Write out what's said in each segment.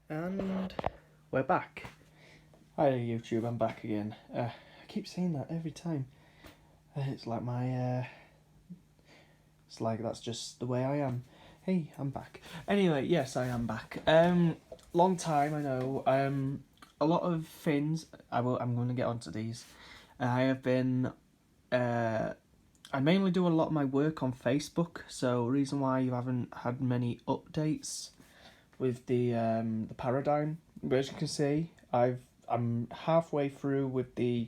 And we're back. Hi YouTube, I'm back again. I keep saying that every time. It's like it's like that's just the way I am. Hey, I'm back. Anyway, yes, I am back. Long time, I know. A lot of things. I'm going to get onto these. I have been. I mainly do a lot of my work on Facebook. So reason why you haven't had many updates with the paradigm. But as you can see, I'm halfway through with the.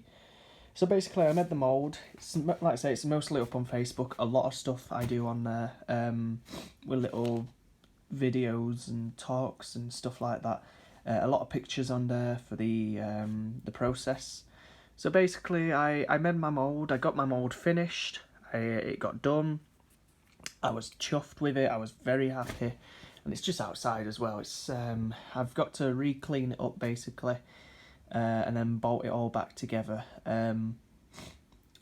So basically, I made the mold. It's, like I say, it's mostly up on Facebook. A lot of stuff I do on there, with little videos and talks and stuff like that. A lot of pictures on there for the process. So basically, I made my mold. I got my mold finished. It got done. I was chuffed with it. I was very happy, and it's just outside as well. It's I've got to re-clean it up basically, and then bolt it all back together. And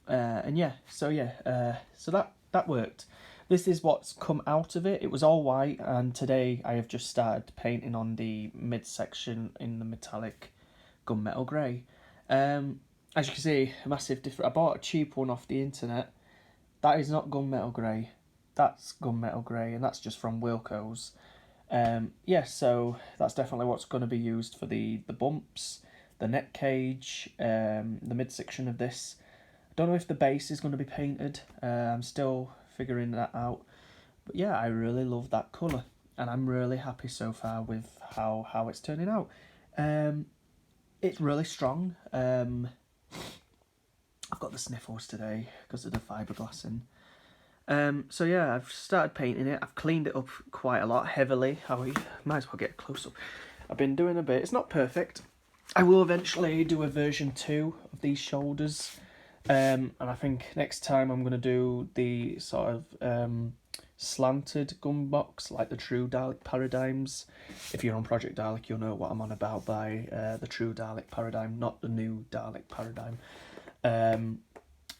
yeah, so that worked. This is what's come out of it. It was all white, and today I have just started painting on the midsection in the metallic gunmetal grey. As you can see, a massive difference. I bought a cheap one off the internet. That is not gunmetal grey. That's gunmetal grey, and that's just from Wilko's. So that's definitely what's going to be used for the bumps, the neck cage, the midsection of this. I don't know if the base is going to be painted. I'm still figuring that out. But yeah, I really love that colour, and I'm really happy so far with how it's turning out. It's really strong. I've got the sniffles today because of the fiberglass in. So yeah, I've started painting it. I've cleaned it up quite a lot, heavily. I might as well get a close up. I've been doing a bit. It's not perfect. I will eventually do a version 2 of these shoulders. And I think next time I'm going to do the sort of slanted gun box, like the True Dalek Paradigms. If you're on Project Dalek, you'll know what I'm on about by the True Dalek Paradigm, not the new Dalek Paradigm.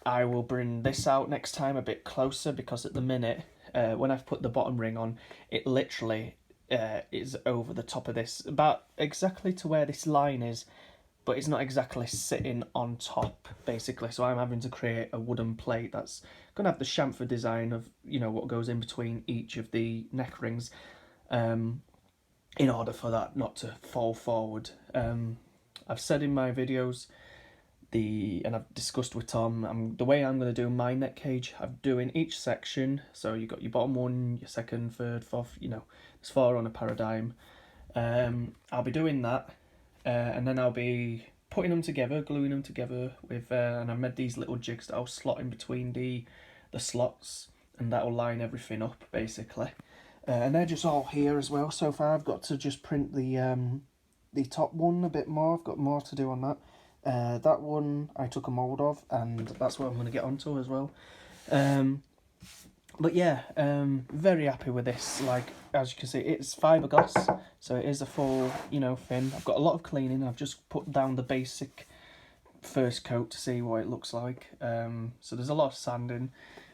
I will bring this out next time a bit closer, because at the minute, when I've put the bottom ring on, it literally is over the top of this, about exactly to where this line is, but it's not exactly sitting on top, basically. So I'm having to create a wooden plate that's going to have the chamfer design of, what goes in between each of the neck rings, in order for that not to fall forward. I've said in my videos, and I've discussed with Tom, the way I'm going to do my neck cage, I'm doing each section. So you got your bottom one, your second, third, fourth, there's 4 on a paradigm. I'll be doing that, and then I'll be putting them together, gluing them together with, and I made these little jigs that I'll slot in between the slots, and that'll line everything up basically. And they're just all here as well. So far I've got to just print the top one a bit more. I've got more to do on that. That one I took a mould of, and that's what I'm going to get onto as well. But yeah, very happy with this. Like, as you can see, it's fiberglass, so it is a full, fin. I've got a lot of cleaning. I've just put down the basic first coat to see what it looks like. So there's a lot of sanding.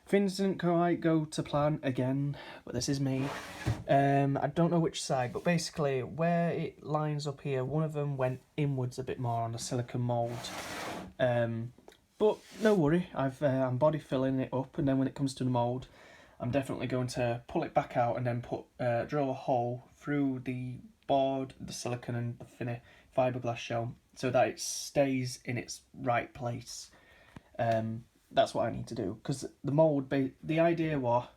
Things didn't quite go to plan again, but this is me. I don't know which side, but basically where it lines up here, one of them went inwards a bit more on the silicone mould. But no worry, I'm body filling it up, and then when it comes to the mould, I'm definitely going to pull it back out and then drill a hole through the board, the silicone and the thinner fiberglass shell, so that it stays in its right place. That's what I need to do, because the mould, the idea was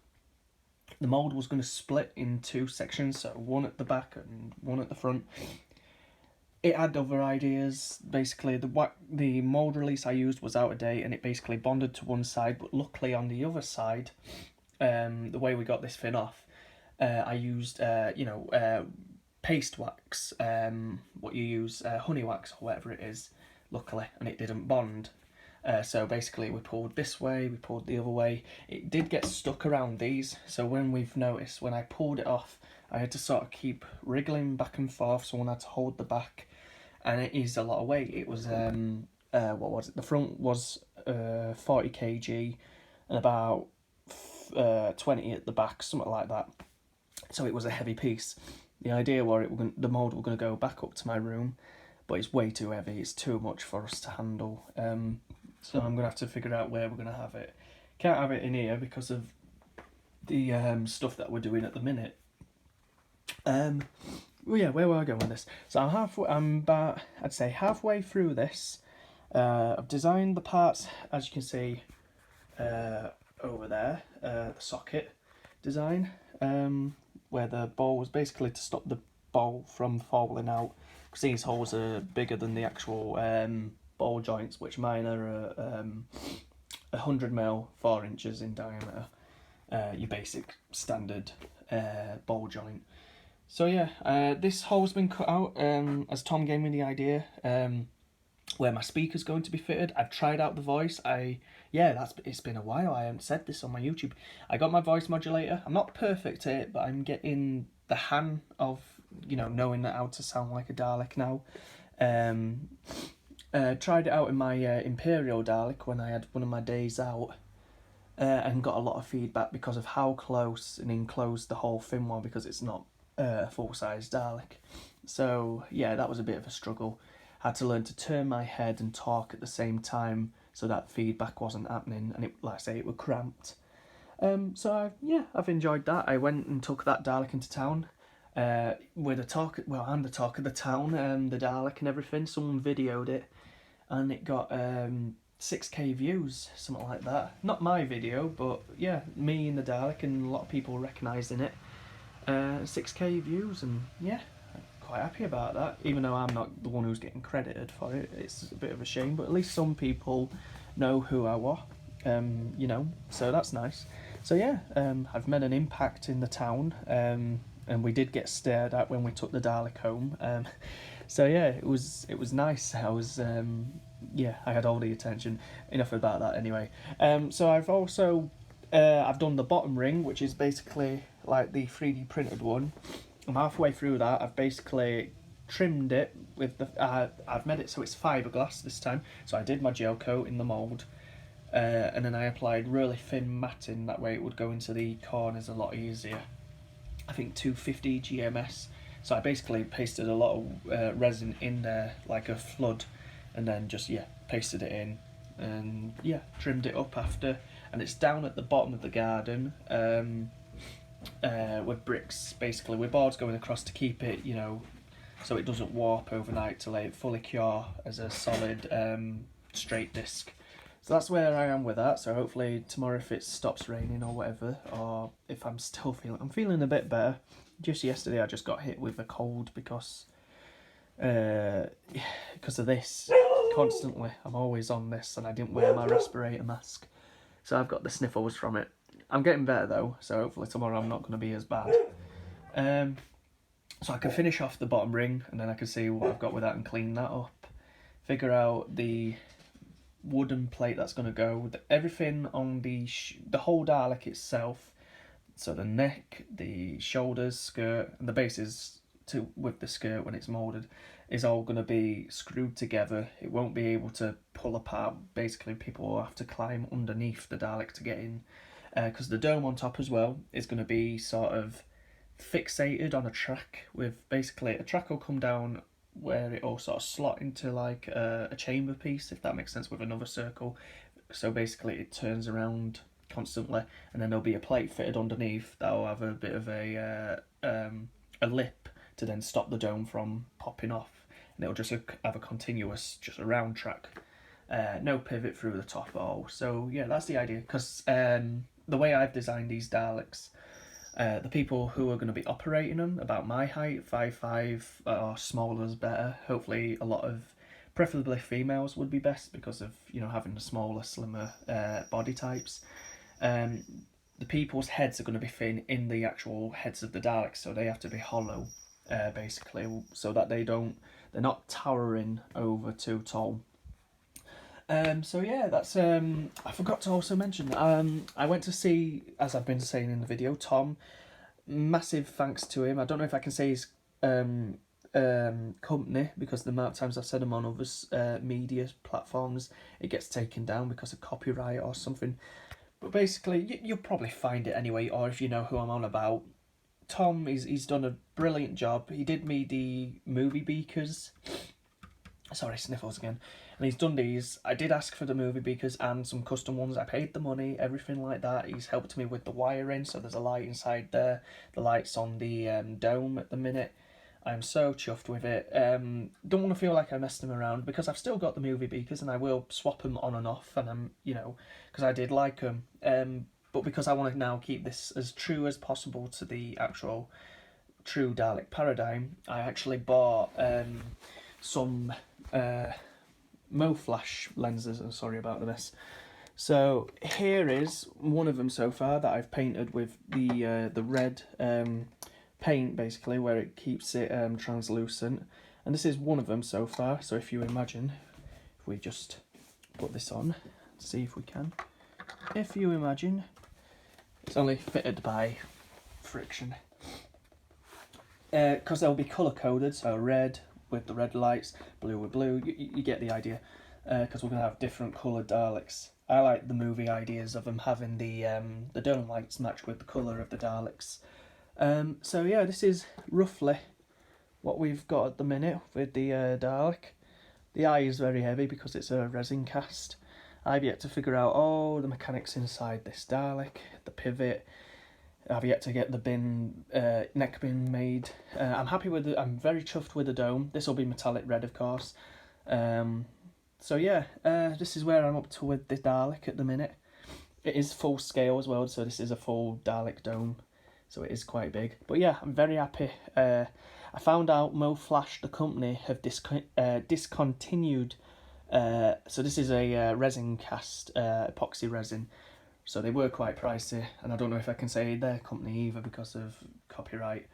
the mould was going to split in 2 sections, so one at the back and one at the front. It had other ideas. Basically, the mould release I used was out of date, and it basically bonded to one side, but luckily on the other side, the way we got this fin off, I used paste wax, what you use, honey wax or whatever it is, luckily, and it didn't bond. So basically we pulled this way, we pulled the other way. It did get stuck around these, so when I pulled it off, I had to sort of keep wriggling back and forth, so I had to hold the back, and it is a lot of weight. It was, what was it? The front was 40 kg and about 20 at the back, something like that. So it was a heavy piece. The idea were the mould were going to go back up to my room, but it's way too heavy. It's too much for us to handle. So I'm going to have to figure out where we're going to have it. Can't have it in here because of the stuff that we're doing at the minute. Well, yeah, where will I go with this? So I'm about, I'd say, halfway through this. I've designed the parts, as you can see, over there, the socket design, where the bowl was basically to stop the bowl from falling out, because these holes are bigger than the actual bowl joints, which mine are 100mm, 4 inches in diameter, your basic standard bowl joint. So yeah, this hole's been cut out as Tom gave me the idea, where my speaker's going to be fitted. I've tried out the voice. It's been a while. I haven't said this on my YouTube. I got my voice modulator. I'm not perfect at it, but I'm getting the hang of, knowing how to sound like a Dalek now. Tried it out in my Imperial Dalek when I had one of my days out, and got a lot of feedback because of how close and enclosed the whole thing was, because it's not a full-size Dalek. So yeah, that was a bit of a struggle. Had to learn to turn my head and talk at the same time so that feedback wasn't happening, and it, like I say, it was cramped. I've enjoyed that. I went and took that Dalek into town. With a talk, well, I'm the talk of the town, the Dalek and everything. Someone videoed it, and it got 6k views, something like that. Not my video, but yeah, me and the Dalek, and a lot of people recognising it. 6k views, and yeah, quite happy about that, even though I'm not the one who's getting credited for it. It's a bit of a shame, but at least some people know who I was, so that's nice. So yeah, I've made an impact in the town, and we did get stared at when we took the Dalek home, so yeah, it was nice. I was I had all the attention. Enough about that anyway. So I've also I've done the bottom ring, which is basically like the 3D printed one. I'm halfway through that. I've basically trimmed it with the. I've made it so it's fiberglass this time. So I did my gel coat in the mould, and then I applied really thin matting. That way it would go into the corners a lot easier. I think 250 GMS. So I basically pasted a lot of resin in there like a flood, and then just pasted it in, and trimmed it up after. And it's down at the bottom of the garden. With bricks, basically, with boards going across to keep it, so it doesn't warp overnight, to let it fully cure as a solid straight disc. So that's where I am with that. So hopefully tomorrow, if it stops raining or whatever, or if I'm feeling a bit better. Just yesterday I just got hit with a cold because of this. Constantly, I'm always on this, and I didn't wear my respirator mask, so I've got the sniffles from it. I'm getting better though, so hopefully tomorrow I'm not going to be as bad. So I can finish off the bottom ring, and then I can see what I've got with that and clean that up. Figure out the wooden plate that's going to go with everything on the whole Dalek itself. So the neck, the shoulders, skirt, and the bases with the skirt when it's moulded is all going to be screwed together. It won't be able to pull apart. Basically, people will have to climb underneath the Dalek to get in. Because the dome on top as well is going to be sort of fixated on a track, with basically a track will come down where it all sort of slot into like a chamber piece, if that makes sense, with another circle. So basically it turns around constantly, and then there'll be a plate fitted underneath that will have a bit of a lip to then stop the dome from popping off, and it'll just have a continuous, just a round track, no pivot through the top at all. So yeah, that's the idea, because the way I've designed these Daleks, the people who are going to be operating them, about my height, 5'5", or smaller is better. Hopefully a lot of, preferably females would be best, because of, having the smaller, slimmer body types. The people's heads are going to be thin in the actual heads of the Daleks, so they have to be hollow, basically, so that they're not towering over too tall. So yeah, that's I forgot to also mention that I went to see, as I've been saying in the video, Tom. Massive thanks to him. I don't know if I can say his company, because the amount of times I've said him on other media platforms, it gets taken down because of copyright or something. But basically, you'll probably find it anyway, or if you know who I'm on about, Tom, he's done a brilliant job. He did me the movie beakers. Sorry, sniffles again. And he's done these. I did ask for the movie beakers and some custom ones. I paid the money, everything like that. He's helped me with the wiring, so there's a light inside there. The light's on the dome at the minute. I'm so chuffed with it. Don't want to feel like I messed them around because I've still got the movie beakers and I will swap them on and off. And I'm, because I did like them. But because I want to now keep this as true as possible to the actual true Dalek paradigm, I actually bought some MoFlash lenses. I'm sorry about the mess. So here is one of them so far that I've painted with the red paint, basically, where it keeps it translucent. And this is one of them so far. So if you imagine, if we just put this on, see if we can. If you imagine, it's only fitted by friction. Because they'll be colour coded, so red with the red lights, blue with blue. You get the idea. Because we're going to have different coloured Daleks. I like the movie ideas of them having the dome lights match with the colour of the Daleks. So yeah, this is roughly what we've got at the minute with the Dalek. The eye is very heavy because it's a resin cast. I've yet to figure out all the mechanics inside this Dalek, the pivot. I've yet to get the bin, neck bin made. I'm happy with it. I'm very chuffed with the dome. This will be metallic red, of course. So yeah, this is where I'm up to with the Dalek at the minute. It is full scale as well, so this is a full Dalek dome. So it is quite big. But yeah, I'm very happy. I found out MoFlash, the company, have discontinued. So this is a resin cast, epoxy resin. So they were quite pricey, and I don't know if I can say their company either because of copyright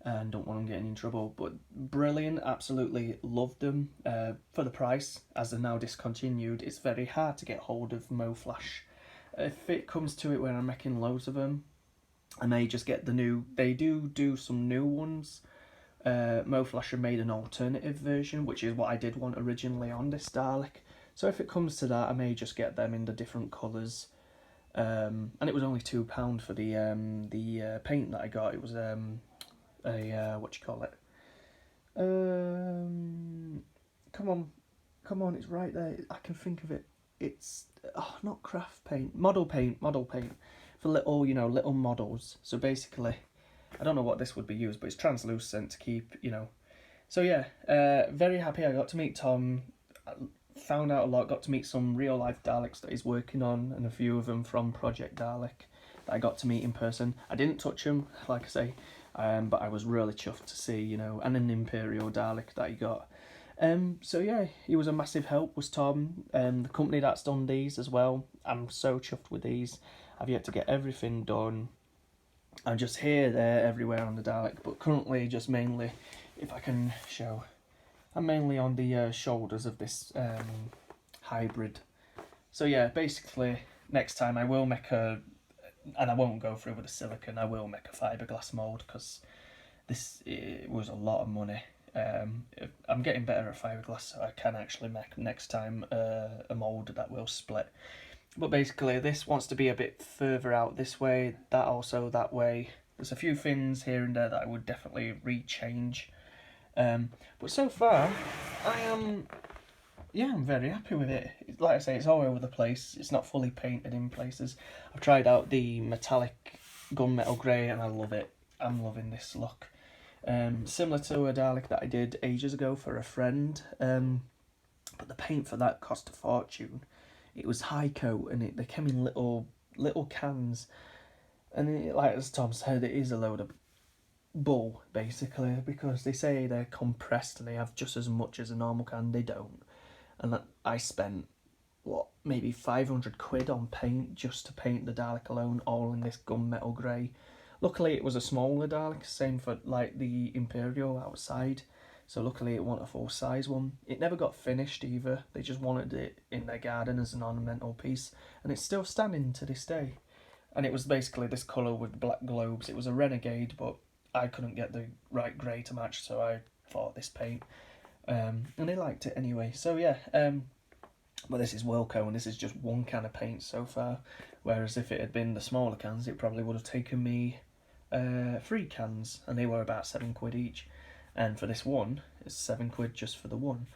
and don't want them getting in trouble. But brilliant, absolutely loved them for the price. As they're now discontinued, it's very hard to get hold of MoFlash. If it comes to it where I'm making loads of them, I may just get the new. They do some new ones. MoFlash have made an alternative version, which is what I did want originally on this Dalek. So if it comes to that, I may just get them in the different colours. And it was only £2 for the paint that I got. It was a what do you call it? Come on, it's right there. I can think of it. It's not craft paint, model paint for little little models. So basically, I don't know what this would be used, but it's translucent to keep So yeah, very happy I got to meet Tom. Found out a lot, got to meet some real life Daleks that he's working on, and a few of them from Project Dalek that I got to meet in person. I didn't touch him, like I say, but I was really chuffed to see, and an Imperial Dalek that he got. So yeah, he was a massive help, was Tom. The company that's done these as well, I'm so chuffed with these. I've yet to get everything done. I'm just here, there, everywhere on the Dalek, but currently just mainly, if I can show, I'm mainly on the shoulders of this hybrid. So yeah, basically, next time I will make and I won't go through with the silicone, I will make a fiberglass mould, because it was a lot of money. I'm getting better at fiberglass, so I can actually make next time a mould that will split. But basically, this wants to be a bit further out this way, that also that way. There's a few things here and there that I would definitely rechange. But so far, I'm very happy with it. Like I say, it's all over the place. It's not fully painted in places. I've tried out the metallic gunmetal grey and I love it. I'm loving this look. Similar to a Dalek that I did ages ago for a friend. But the paint for that cost a fortune. It was high coat and they came in little cans. And like as Tom said, it is a load of bull, basically, because they say they're compressed and they have just as much as a normal can. They don't. And I spent, maybe 500 quid on paint just to paint the Dalek alone, all in this gunmetal grey. Luckily it was a smaller Dalek, same for like the Imperial outside. So luckily it wasn't a full size one. It never got finished either. They just wanted it in their garden as an ornamental piece. And it's still standing to this day. And it was basically this colour with black globes. It was a Renegade, but I couldn't get the right grey to match, so I thought this paint. And they liked it anyway. So yeah, but this is Wilko and this is just one can of paint so far. Whereas if it had been the smaller cans, it probably would have taken me 3 cans, and they were about £7 each. And for this one, it's £7 just for the one.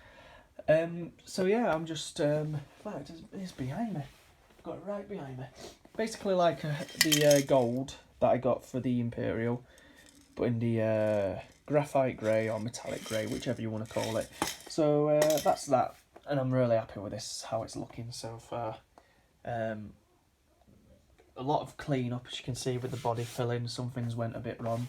So yeah, I'm just in fact, it's behind me. I've got it right behind me. Basically, like the gold that I got for the Imperial, but in the graphite grey or metallic grey, whichever you want to call it. So that's that, and I'm really happy with this, how it's looking so far. A lot of clean up, as you can see, with the body filling. Some things went a bit wrong.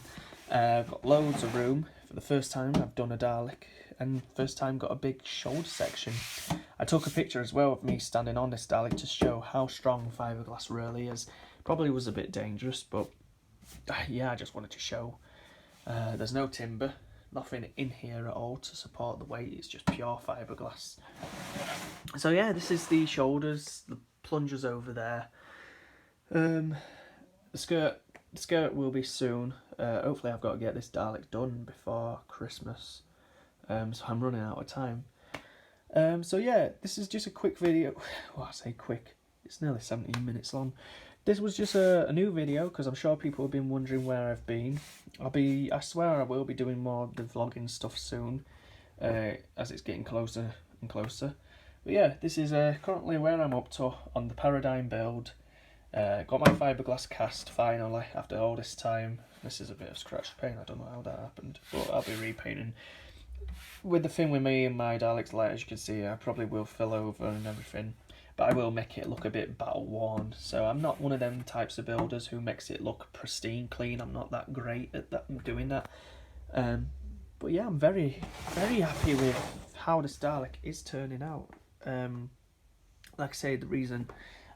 Got loads of room. For the first time I've done a Dalek, and first time got a big shoulder section. I took a picture as well of me standing on this Dalek to show how strong fiberglass really is. Probably was a bit dangerous, but yeah, I just wanted to show. There's no timber, nothing in here at all to support the weight. It's just pure fiberglass. So yeah, this is the shoulders, the plungers over there. The skirt will be soon. Hopefully I've got to get this Dalek done before Christmas. So I'm running out of time. So yeah, this is just a quick video. Well, I say quick, it's nearly 17 minutes long. This was just a new video because I'm sure people have been wondering where I've been. I swear I will be doing more of the vlogging stuff soon, as it's getting closer and closer. But yeah, this is currently where I'm up to on the Paradigm build. Got my fiberglass cast finally after all this time. This is a bit of scratch paint, I don't know how that happened, but I'll be repainting. With the thing with me and my Dalek's light, as you can see, I probably will fill over and everything, but I will make it look a bit battle worn. So I'm not one of them types of builders who makes it look pristine clean. I'm not that great at that, doing that. But yeah, I'm very, very happy with how this Dalek is turning out. Like I say, the reason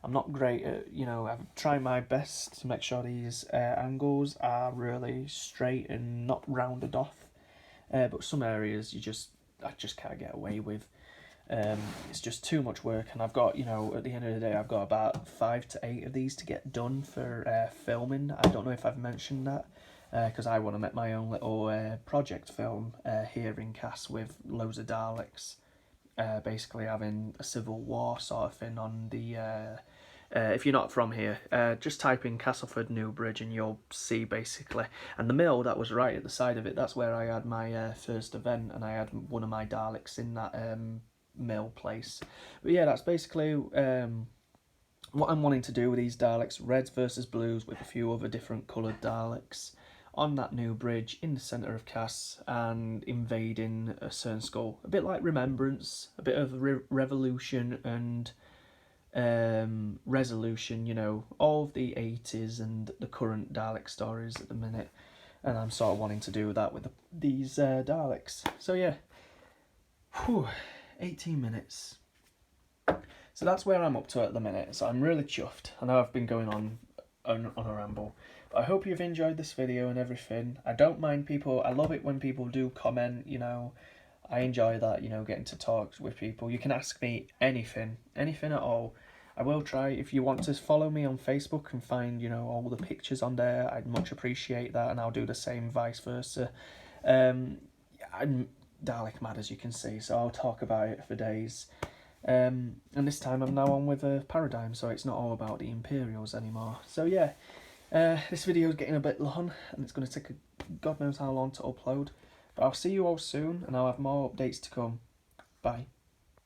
I'm not great at, I've tried my best to make sure these angles are really straight and not rounded off. But some areas I just can't get away with. It's just too much work, and I've got, at the end of the day, I've got about 5 to 8 of these to get done for filming. I don't know if I've mentioned that, because I want to make my own little project film here in Cass with loads of Daleks. Basically having a civil war sort of thing on the... if you're not from here, just type in Castleford Newbridge and you'll see basically. And the mill that was right at the side of it, that's where I had my first event, and I had one of my Daleks in that mill place. But yeah, that's basically what I'm wanting to do with these Daleks. Reds versus blues with a few other different coloured Daleks on that new bridge in the centre of Cass and invading a Cern-Skull. A bit like Remembrance, a bit of Revolution and Resolution, all of the 80s and the current Dalek stories at the minute. And I'm sort of wanting to do that with these Daleks. So yeah, 18 minutes. So that's where I'm up to at the minute. So I'm really chuffed. I know I've been going on a ramble. But I hope you've enjoyed this video and everything. I don't mind people. I love it when people do comment, I enjoy that, getting to talk with people. You can ask me anything at all. I will try. If you want to follow me on Facebook and find, all the pictures on there, I'd much appreciate that, and I'll do the same vice versa. I'm Dalek mad, as you can see, so I'll talk about it for days. And this time I'm now on with a Paradigm, so it's not all about the Imperials anymore. So yeah, this video is getting a bit long, and it's going to take God knows how long to upload. But I'll see you all soon, and I'll have more updates to come. Bye.